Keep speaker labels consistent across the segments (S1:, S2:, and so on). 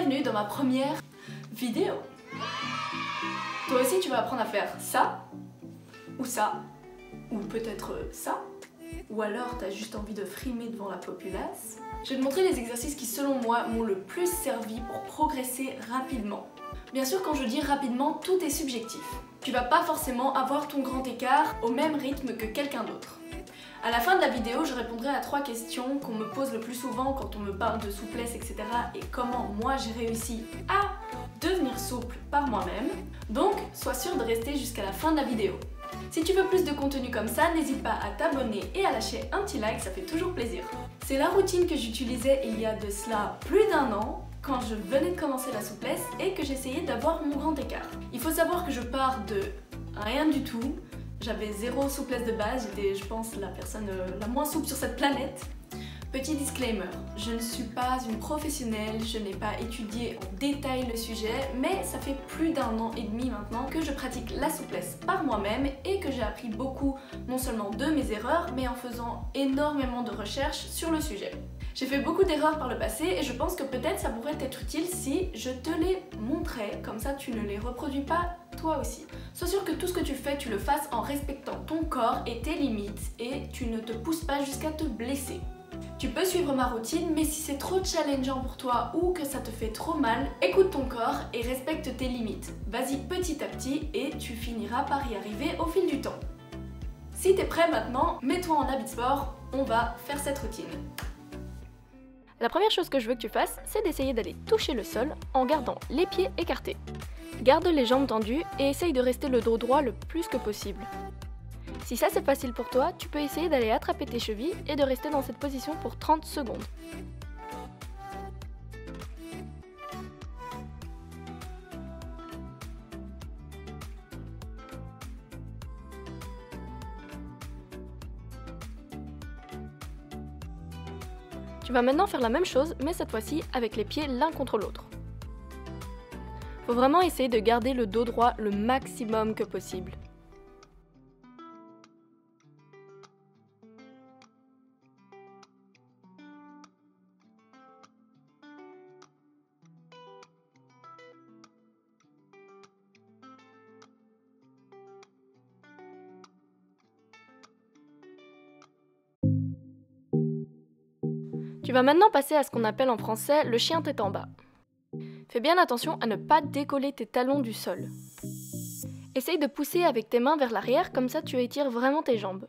S1: bienvenue dans ma première vidéo. Toi aussi tu vas apprendre à faire ça, ou ça, ou peut-être ça, ou alors t'as juste envie de frimer devant la populace. Je vais te montrer les exercices qui selon moi m'ont le plus servi pour progresser rapidement. Bien sûr, quand je dis rapidement, tout est subjectif. Tu vas pas forcément avoir ton grand écart au même rythme que quelqu'un d'autre. À la fin de la vidéo, je répondrai à 3 questions qu'on me pose le plus souvent quand on me parle de souplesse, etc. et comment moi j'ai réussi à devenir souple par moi-même. Donc, sois sûr de rester jusqu'à la fin de la vidéo. Si tu veux plus de contenu comme ça, n'hésite pas à t'abonner et à lâcher un petit like, ça fait toujours plaisir. C'est la routine que j'utilisais il y a de cela plus d'1 an, quand je venais de commencer la souplesse et que j'essayais d'avoir mon grand écart. Il faut savoir que je pars de rien du tout. J'avais 0 souplesse de base, j'étais je pense la personne la moins souple sur cette planète. Petit disclaimer, je ne suis pas une professionnelle, je n'ai pas étudié en détail le sujet, mais ça fait plus d'1 an et demi maintenant que je pratique la souplesse par moi-même et que j'ai appris beaucoup, non seulement de mes erreurs, mais en faisant énormément de recherches sur le sujet. J'ai fait beaucoup d'erreurs par le passé et je pense que peut-être ça pourrait être utile si je te les montrais, comme ça tu ne les reproduis pas toi aussi. Sois sûr que tout ce que tu fais, tu le fasses en respectant ton corps et tes limites et tu ne te pousses pas jusqu'à te blesser. Tu peux suivre ma routine, mais si c'est trop challengeant pour toi ou que ça te fait trop mal, écoute ton corps et respecte tes limites. Vas-y petit à petit et tu finiras par y arriver au fil du temps. Si t'es prêt maintenant, mets-toi en habit de sport, on va faire cette routine.
S2: La première chose que je veux que tu fasses, c'est d'essayer d'aller toucher le sol en gardant les pieds écartés. Garde les jambes tendues et essaye de rester le dos droit le plus que possible. Si ça c'est facile pour toi, tu peux essayer d'aller attraper tes chevilles et de rester dans cette position pour 30 secondes. Tu vas maintenant faire la même chose, mais cette fois-ci avec les pieds l'un contre l'autre. Faut vraiment essayer de garder le dos droit le maximum que possible. Tu vas maintenant passer à ce qu'on appelle en français le chien tête en bas. Fais bien attention à ne pas décoller tes talons du sol. Essaye de pousser avec tes mains vers l'arrière, comme ça tu étires vraiment tes jambes.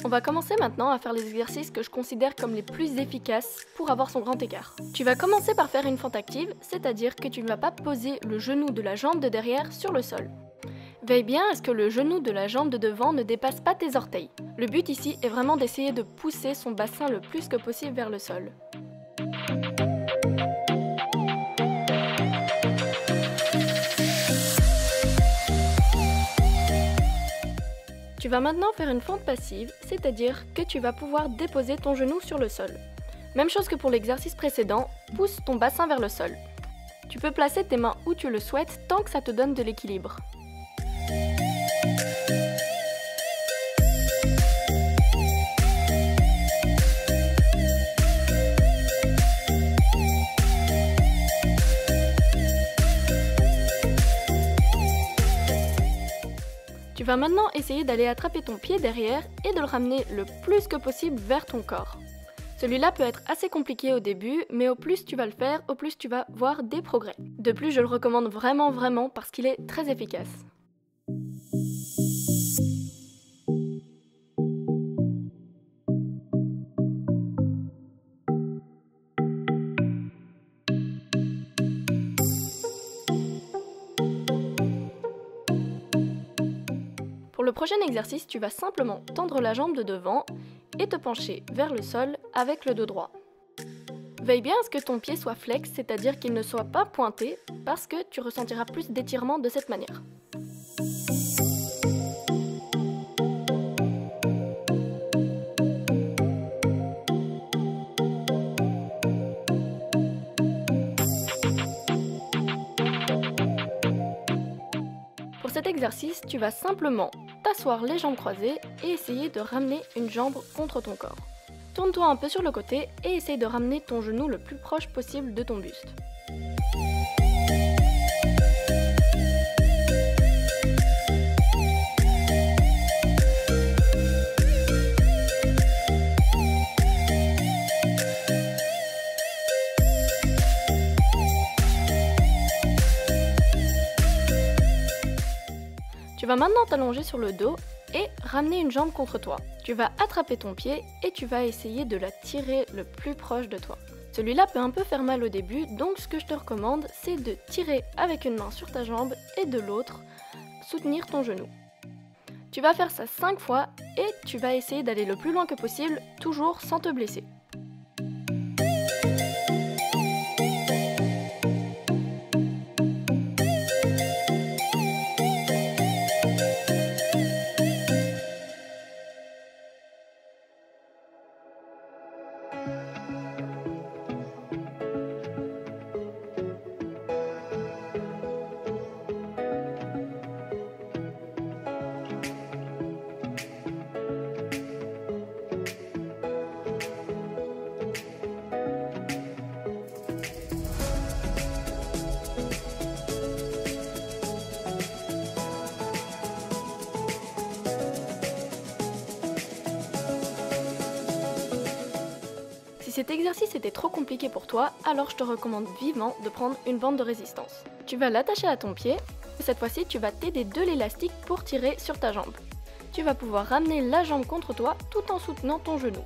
S2: On va commencer maintenant à faire les exercices que je considère comme les plus efficaces pour avoir son grand écart. Tu vas commencer par faire une fente active, c'est-à-dire que tu ne vas pas poser le genou de la jambe de derrière sur le sol. Veille bien à ce que le genou de la jambe de devant ne dépasse pas tes orteils. Le but ici est vraiment d'essayer de pousser son bassin le plus que possible vers le sol. Tu vas maintenant faire une fente passive, c'est-à-dire que tu vas pouvoir déposer ton genou sur le sol. Même chose que pour l'exercice précédent, pousse ton bassin vers le sol. Tu peux placer tes mains où tu le souhaites tant que ça te donne de l'équilibre. Tu vas maintenant essayer d'aller attraper ton pied derrière et de le ramener le plus que possible vers ton corps. Celui-là peut être assez compliqué au début, mais au plus tu vas le faire, au plus tu vas voir des progrès. De plus, je le recommande vraiment parce qu'il est très efficace. Pour le prochain exercice, tu vas simplement tendre la jambe de devant et te pencher vers le sol avec le dos droit. Veille bien à ce que ton pied soit flex, c'est-à-dire qu'il ne soit pas pointé, parce que tu ressentiras plus d'étirement de cette manière. cet exercice, tu vas simplement t'asseoir les jambes croisées et essayer de ramener une jambe contre ton corps. Tourne-toi un peu sur le côté et essaye de ramener ton genou le plus proche possible de ton buste. Tu vas maintenant t'allonger sur le dos et ramener une jambe contre toi. Tu vas attraper ton pied et tu vas essayer de la tirer le plus proche de toi. Celui-là peut un peu faire mal au début, donc ce que je te recommande, c'est de tirer avec une main sur ta jambe et de l'autre, soutenir ton genou. Tu vas faire ça 5 fois et tu vas essayer d'aller le plus loin que possible, toujours sans te blesser. Si cet exercice était trop compliqué pour toi, alors je te recommande vivement de prendre une bande de résistance. Tu vas l'attacher à ton pied, et cette fois-ci tu vas t'aider de l'élastique pour tirer sur ta jambe. Tu vas pouvoir ramener la jambe contre toi tout en soutenant ton genou.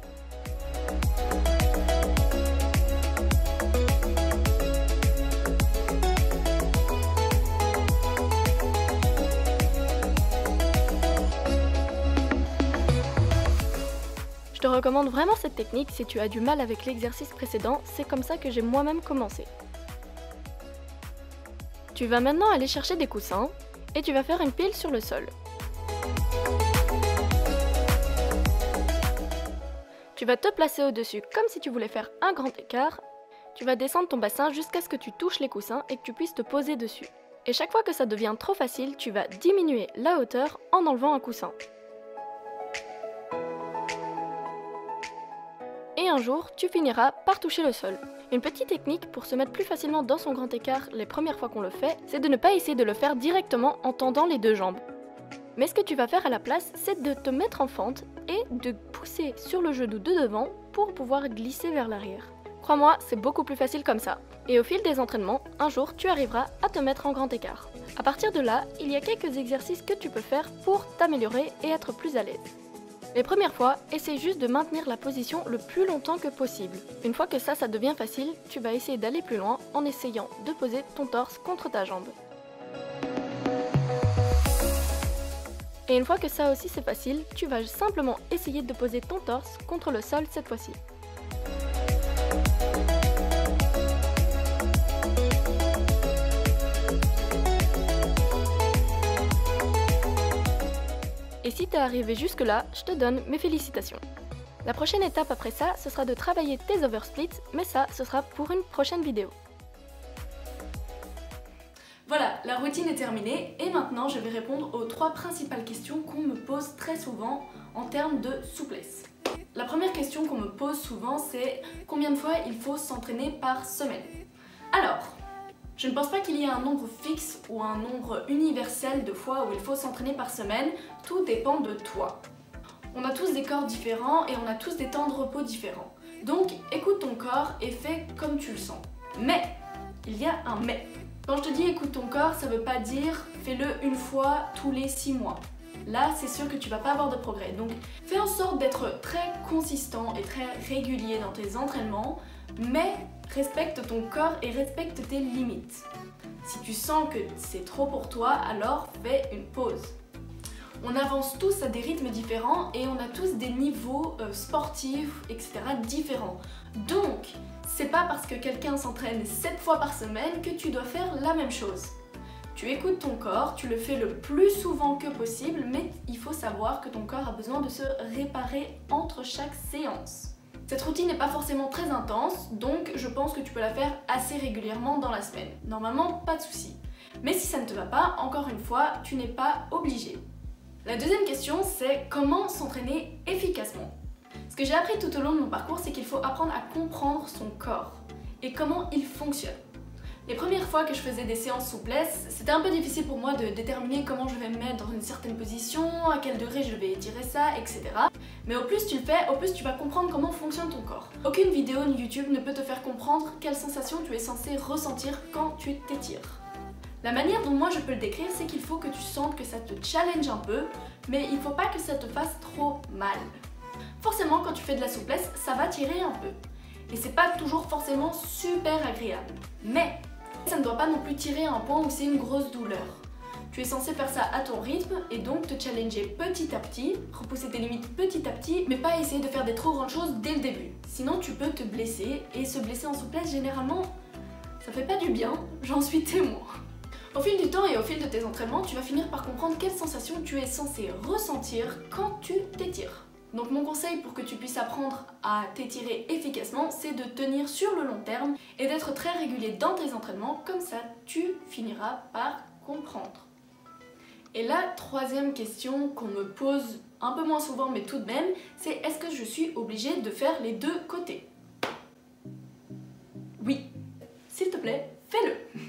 S2: Je te recommande vraiment cette technique si tu as du mal avec l'exercice précédent, c'est comme ça que j'ai moi-même commencé. Tu vas maintenant aller chercher des coussins et tu vas faire une pile sur le sol. Tu vas te placer au-dessus comme si tu voulais faire un grand écart. Tu vas descendre ton bassin jusqu'à ce que tu touches les coussins et que tu puisses te poser dessus. Et chaque fois que ça devient trop facile, tu vas diminuer la hauteur en enlevant un coussin. Et un jour, tu finiras par toucher le sol. Une petite technique pour se mettre plus facilement dans son grand écart les premières fois qu'on le fait, c'est de ne pas essayer de le faire directement en tendant les deux jambes. Mais ce que tu vas faire à la place, c'est de te mettre en fente et de pousser sur le genou de devant pour pouvoir glisser vers l'arrière. Crois-moi, c'est beaucoup plus facile comme ça. Et au fil des entraînements, un jour, tu arriveras à te mettre en grand écart. À partir de là, il y a quelques exercices que tu peux faire pour t'améliorer et être plus à l'aise. Les premières fois, essaie juste de maintenir la position le plus longtemps que possible. Une fois que ça devient facile, tu vas essayer d'aller plus loin en essayant de poser ton torse contre ta jambe. Et une fois que ça aussi c'est facile, tu vas simplement essayer de poser ton torse contre le sol cette fois-ci. Et si t'es arrivé jusque là, je te donne mes félicitations. La prochaine étape après ça, ce sera de travailler tes oversplits, mais ça, ce sera pour une prochaine vidéo.
S1: Voilà, la routine est terminée et maintenant je vais répondre aux 3 principales questions qu'on me pose très souvent en termes de souplesse. La première question qu'on me pose souvent c'est combien de fois il faut s'entraîner par semaine? Alors, je ne pense pas qu'il y ait un nombre fixe ou un nombre universel de fois où il faut s'entraîner par semaine, tout dépend de toi. On a tous des corps différents et on a tous des temps de repos différents. Donc écoute ton corps et fais comme tu le sens. Mais, il y a un mais. Quand je te dis écoute ton corps, ça veut pas dire fais-le une fois tous les 6 mois. Là, c'est sûr que tu vas pas avoir de progrès. Donc fais en sorte d'être très consistant et très régulier dans tes entraînements, mais respecte ton corps et respecte tes limites. Si tu sens que c'est trop pour toi, alors fais une pause. On avance tous à des rythmes différents et on a tous des niveaux sportifs, etc. différents. Donc, c'est pas parce que quelqu'un s'entraîne 7 fois par semaine que tu dois faire la même chose. Tu écoutes ton corps, tu le fais le plus souvent que possible, mais il faut savoir que ton corps a besoin de se réparer entre chaque séance. Cette routine n'est pas forcément très intense, donc je pense que tu peux la faire assez régulièrement dans la semaine. Normalement, pas de souci. Mais si ça ne te va pas, encore une fois, tu n'es pas obligé. La deuxième question, c'est comment s'entraîner efficacement. Ce que j'ai appris tout au long de mon parcours, c'est qu'il faut apprendre à comprendre son corps et comment il fonctionne. Les premières fois que je faisais des séances souplesse, c'était un peu difficile pour moi de déterminer comment je vais me mettre dans une certaine position, à quel degré je vais étirer ça, etc. Mais au plus tu le fais, au plus tu vas comprendre comment fonctionne ton corps. Aucune vidéo ni YouTube ne peut te faire comprendre quelles sensations tu es censé ressentir quand tu t'étires. La manière dont moi je peux le décrire, c'est qu'il faut que tu sentes que ça te challenge un peu, mais il faut pas que ça te fasse trop mal. Forcément, quand tu fais de la souplesse, ça va tirer un peu. Et c'est pas toujours forcément super agréable. Mais ça ne doit pas non plus tirer à un point où c'est une grosse douleur. Tu es censé faire ça à ton rythme et donc te challenger petit à petit, repousser tes limites petit à petit, mais pas essayer de faire des trop grandes choses dès le début. Sinon tu peux te blesser, et se blesser en souplesse, généralement, ça fait pas du bien, j'en suis témoin. Au fil du temps et au fil de tes entraînements, tu vas finir par comprendre quelles sensations tu es censé ressentir quand tu t'étires. Donc mon conseil pour que tu puisses apprendre à t'étirer efficacement, c'est de tenir sur le long terme et d'être très régulier dans tes entraînements, comme ça tu finiras par comprendre. Et la troisième question qu'on me pose un peu moins souvent mais tout de même, c'est est-ce que je suis obligée de faire les deux côtés? Oui, s'il te plaît, fais-le.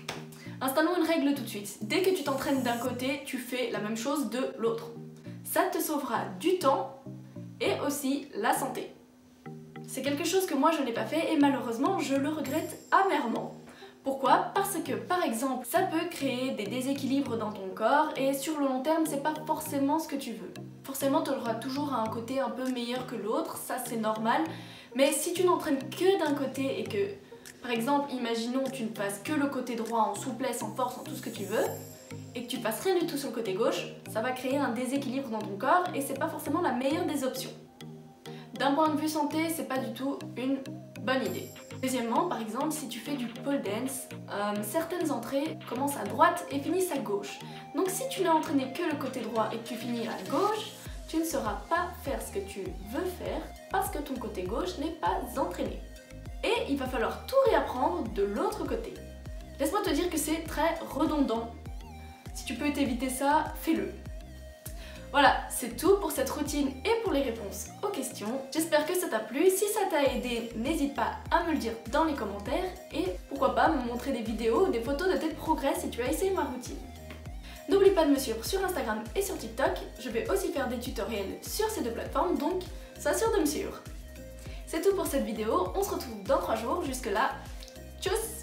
S1: Installons une règle tout de suite. Dès que tu t'entraînes d'un côté, tu fais la même chose de l'autre. Ça te sauvera du temps et aussi la santé. C'est quelque chose que moi je n'ai pas fait et malheureusement je le regrette amèrement. Pourquoi? Parce que par exemple ça peut créer des déséquilibres dans ton corps et sur le long terme c'est pas forcément ce que tu veux. Forcément tu auras toujours un côté un peu meilleur que l'autre, ça c'est normal, mais si tu n'entraînes que d'un côté et que par exemple imaginons tu ne fasses que le côté droit en souplesse, en force, en tout ce que tu veux, et que tu fasses rien du tout sur le côté gauche, ça va créer un déséquilibre dans ton corps et c'est pas forcément la meilleure des options. D'un point de vue santé, c'est pas du tout une bonne idée. Deuxièmement, par exemple, si tu fais du pole dance, certaines entrées commencent à droite et finissent à gauche. Donc si tu n'as entraîné que le côté droit et que tu finis à gauche, tu ne sauras pas faire ce que tu veux faire parce que ton côté gauche n'est pas entraîné. Et il va falloir tout réapprendre de l'autre côté. Laisse-moi te dire que c'est très redondant. Si tu peux t'éviter ça, fais-le. Voilà, c'est tout pour cette routine et pour les réponses aux questions. J'espère que ça t'a plu. Si ça t'a aidé, n'hésite pas à me le dire dans les commentaires et pourquoi pas me montrer des vidéos ou des photos de tes progrès si tu as essayé ma routine. N'oublie pas de me suivre sur Instagram et sur TikTok. Je vais aussi faire des tutoriels sur ces deux plateformes, donc sois sûr de me suivre. C'est tout pour cette vidéo. On se retrouve dans 3 jours. Jusque là, tchuss!